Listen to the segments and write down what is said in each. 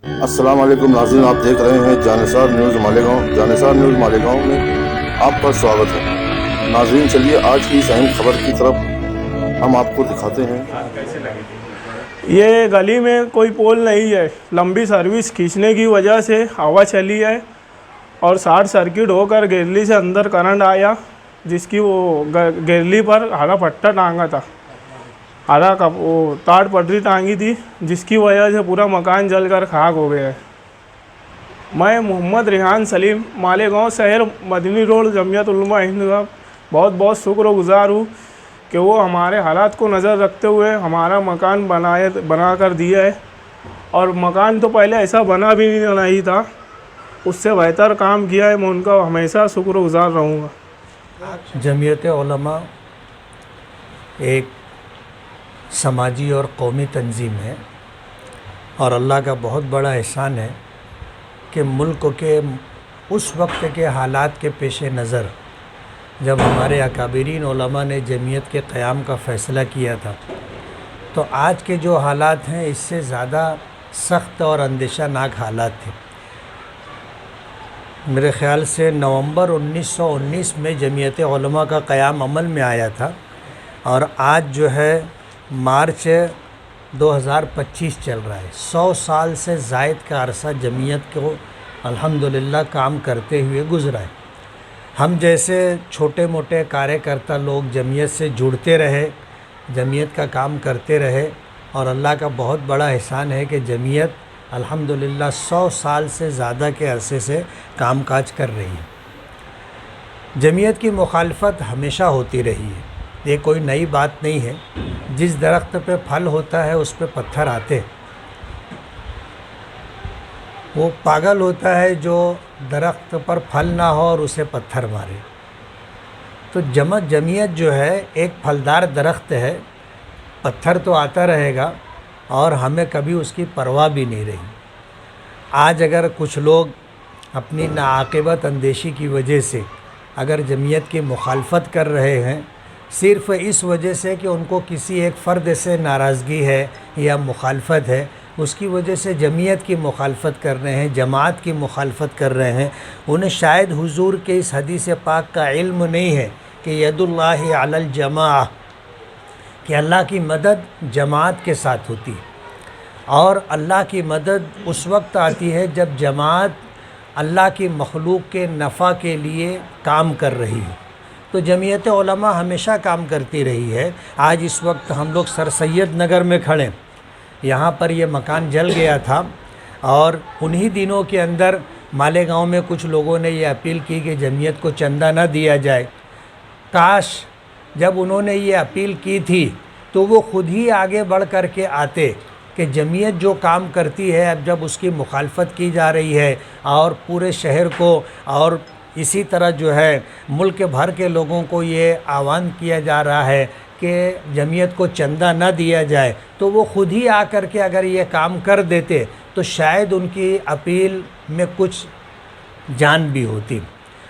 अस्सलाम वालेकुम नाज़रीन, आप देख रहे हैं जानिसार न्यूज़ मालेगांव। जानिसार न्यूज़ मालेगांव में आपका स्वागत है। नाज़रीन, चलिए आज की इस अहम खबर की तरफ हम आपको दिखाते हैं। ये गली में कोई पोल नहीं है, लंबी सर्विस खींचने की वजह से हवा चली है और शॉर्ट सर्किट होकर गिरली से अंदर करंट आया, जिसकी वो गिरली पर हरा पट्टा टांगा था, हरा का वो ताड़ पटरी टांगी थी, जिसकी वजह से पूरा मकान जलकर खाक हो गया है। मैं मोहम्मद रिहान सलीम मालेगांव शहर मदनी रोड जमियत उलमा हिंद का बहुत बहुत शुक्रगुजार हूँ कि वो हमारे हालात को नज़र रखते हुए हमारा मकान बना कर दिया है। और मकान तो पहले ऐसा बना भी नहीं था, उससे बेहतर काम किया है। मैं उनका हमेशा शुक्रगुजार रहूँगा। जमियत उलमा एक समाजी और कौमी तंजीम है और अल्लाह का बहुत बड़ा एहसान है कि मुल्क के उस वक्त के हालात के पेश नज़र जब हमारे अकाबिरीन उलमा ने जमियत के क़याम का फ़ैसला किया था, तो आज के जो हालात हैं इससे ज़्यादा सख्त और अंदेशानाक हालात थे। मेरे ख़्याल से नवंबर 1919 में जमियत उलमा का क़याम अमल में आया था और आज जो है मार्च 2025 चल रहा है। 100 साल से ज़ायद का अरसा जमियत को अल्हम्दुलिल्लाह काम करते हुए गुज़रा है। हम जैसे छोटे मोटे कार्यकर्ता लोग जमियत से जुड़ते रहे, जमियत का काम करते रहे और अल्लाह का बहुत बड़ा एहसान है कि जमियत अल्हम्दुलिल्लाह 100 साल से ज़्यादा के अरसे से काम काज कर रही है। जमियत की मुखालफत हमेशा होती रही है, ये कोई नई बात नहीं है। जिस दरख्त पे फल होता है उस पे पत्थर आते हैं। वो पागल होता है जो दरख्त पर फल ना हो और उसे पत्थर मारे। तो जमियत जो है एक फलदार दरख्त है, पत्थर तो आता रहेगा और हमें कभी उसकी परवाह भी नहीं रही। आज अगर कुछ लोग अपनी नाआक़िबत अंदेशी की वजह से अगर जमियत की मुखालफत कर रहे हैं सिर्फ़ इस वजह से कि उनको किसी एक फ़र्द से नाराज़गी है या मुखालफत है, उसकी वजह से जमियत की मुखालफत कर रहे हैं, जमात की मुखालफत कर रहे हैं, उन्हें शायद हुजूर के इस हदीस पाक का इल्म नहीं है कि यदुल्लाहि अलल जमाअह, कि अल्लाह की मदद जमात के साथ होती है और अल्लाह की मदद उस वक्त आती है जब जमात अल्लाह की मखलूक के नफ़ा के लिए काम कर रही है। तो जमियत उलमा हमेशा काम करती रही है। आज इस वक्त हम लोग सर सैयद नगर में खड़े, यहाँ पर ये मकान जल गया था और उन्हीं दिनों के अंदर मालेगांव में कुछ लोगों ने ये अपील की कि जमियत को चंदा न दिया जाए। काश जब उन्होंने ये अपील की थी तो वो ख़ुद ही आगे बढ़ कर के आते कि जमियत जो काम करती है, अब जब उसकी मुखालफत की जा रही है और पूरे शहर को और इसी तरह जो है मुल्क भर के लोगों को ये आह्वान किया जा रहा है कि जमियत को चंदा न दिया जाए, तो वो ख़ुद ही आकर के अगर ये काम कर देते तो शायद उनकी अपील में कुछ जान भी होती।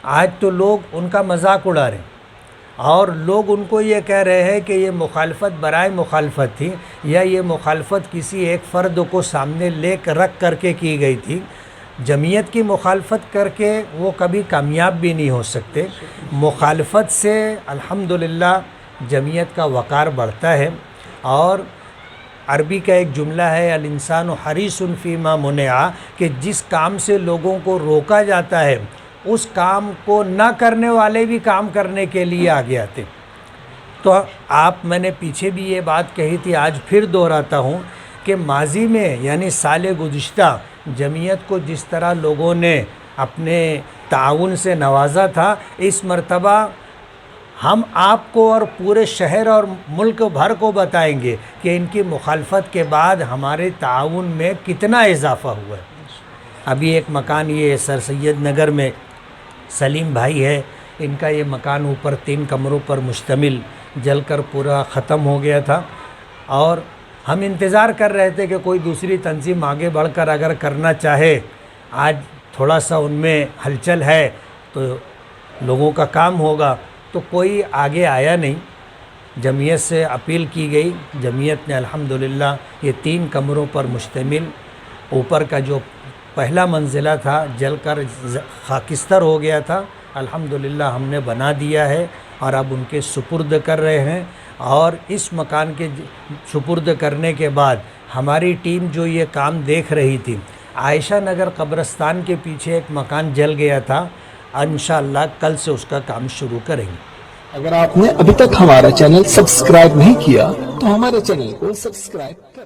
आज तो लोग उनका मजाक उड़ा रहे हैं और लोग उनको ये कह रहे हैं कि ये मुखालफत बराए मुखालफत थी या ये मुखालफत किसी एक फ़र्द को सामने ले रख करके की गई थी। जमियत की मुखालफत करके वो कभी कामयाब भी नहीं हो सकते। मुखालफत से अल्हम्दुलिल्लाह जमियत का वक़ार बढ़ता है और अरबी का एक जुमला है अल इंसानु हरीसुन फ़ीमा मुनिआ, कि जिस काम से लोगों को रोका जाता है उस काम को न करने वाले भी काम करने के लिए आगे आते। तो मैंने पीछे भी ये बात कही थी, आज फिर दोहराता हूँ कि माजी में यानी साल गुज़िश्ता जमियत को जिस तरह लोगों ने अपने ताउन से नवाजा था, इस मर्तबा हम आपको और पूरे शहर और मुल्क भर को बताएंगे कि इनकी मुखालफत के बाद हमारे ताउन में कितना इजाफ़ा हुआ है। अभी एक मकान ये सर सैयद नगर में सलीम भाई है, इनका ये मकान ऊपर 3 कमरों पर मुश्तमिल जलकर पूरा ख़त्म हो गया था और हम इंतज़ार कर रहे थे कि कोई दूसरी तंजीम आगे बढ़कर अगर करना चाहे, आज थोड़ा सा उनमें हलचल है तो लोगों का काम होगा, तो कोई आगे आया नहीं। जमियत से अपील की गई, जमियत ने अल्हम्दुलिल्लाह ये 3 कमरों पर मुश्तमिल اوپر کا جو پہلا منزلہ تھا جل کر خاکستر ہو گیا تھا، الحمدللہ ہم نے بنا دیا ہے اور اب ان کے سپرد کر رہے ہیں۔ اور اس مکان کے سپرد کرنے کے بعد ہماری ٹیم جو یہ کام دیکھ رہی تھی، عائشہ نگر قبرستان کے پیچھے ایک مکان جل گیا تھا، انشاءاللہ کل سے اس کا کام شروع کریں گے۔ اگر آپ نے ابھی تک ہمارا چینل سبسکرائب نہیں کیا تو ہمارے چینل کو سبسکرائب کریں۔